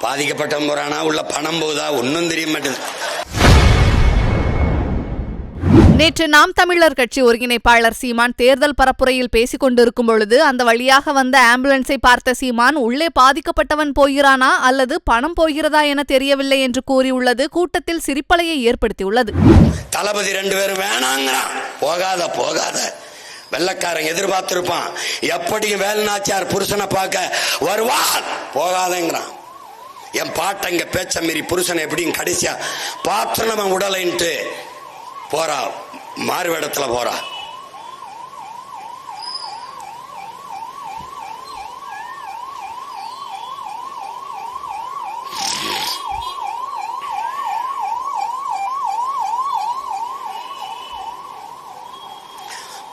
பாதிக்கப்பட்ட போறானா உள்ள பணம் போதா ஒன்னும் தெரிய மாட்டேது. நேற்று நாம் தமிழர் கட்சி ஒருங்கிணைப்பாளர் சீமான் தேர்தல் பரப்புரையில் பேசிக் கொண்டிருக்கும் பொழுது அந்த வழியாக வந்த ஆம்புலன்ஸை பார்த்த சீமான் உள்ளே பாதிக்கப்பட்டவன் போகிறானா அல்லது பணம் போகிறதா என தெரியவில்லை என்று கூறியுள்ளது கூட்டத்தில் சிரிப்பலையை ஏற்படுத்தியுள்ளது. தளபதி 2 பேரும் வேணாங்கிறான். போகாத வெள்ளக்காரன் எதிர்பார்த்திருப்பான். எப்படியும் வேலுநாச்சியார் புருஷனை பார்க்க வருவான், போகாதேங்கிறான். என் பாட்டங்க பேச்ச மீறி புருஷனை எப்படியும் கடைசியா பார்த்து நம்ம உடலைன்ட்டு போறா, மாறுவேடத்துல போறா.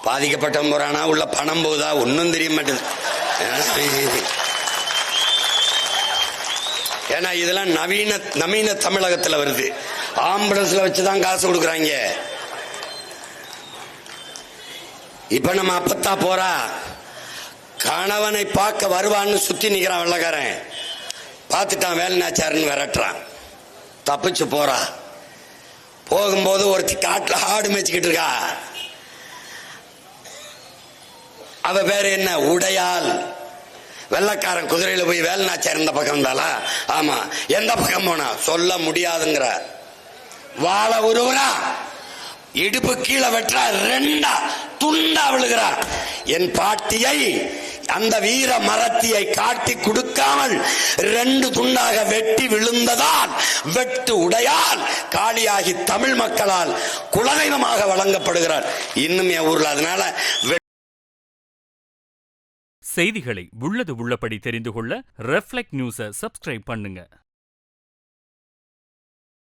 பாதிக்கப்பட்ட போறானா உள்ள பணம் போதா ஒன்னும் தெரிய மாட்டேது. ஏன்னா இதெல்லாம் நவீன தமிழகத்துல வருது. ஆம்புலன்ஸ்ல வச்சுதான் காசு கொடுக்குறாங்க. இப்ப நம்ம அப்பத்தா போறா, கணவனை பார்க்க வருவான்னு சுத்தி நிக்கிறான் வெள்ளக்காரன். பார்த்துட்டான், வேலுநாச்சியார்னு விரட்டுறான். தப்பிச்சு போறா. போகும்போது ஒருத்தி காட்டுல ஆடு மேய்ச்சிக்கிட்டு இருக்கா. அவ பேரு என்ன? உடையாள். வெள்ளக்காரன் குதிரையில போய் வேலுநாச்சியார் இந்த பக்கம் இருந்தாளா? ஆமா. எந்த பக்கம் போனா சொல்ல முடியாதுங்கிற. வாழ உருவரா, இடுப்பு கீழே வெற்றா, 2 துண்டா விழுகிறா. என் பாட்டியை, அந்த வீர மரத்தியை காட்டி கொடுக்காமல் 2 துண்டாக வெட்டி விழுந்ததால் வெட்டு உடையால் காளியாகி தமிழ் மக்களால் குலதெய்வமாக வழங்கப்படுகிறார் இன்னும் என் ஊர்ல. அதனால செய்திகளை உள்ளது உள்ளபடி தெரிந்து கொள்ள ரெஃப்ளெக்ட் நியூஸை சப்ஸ்கிரைப் பண்ணுங்க.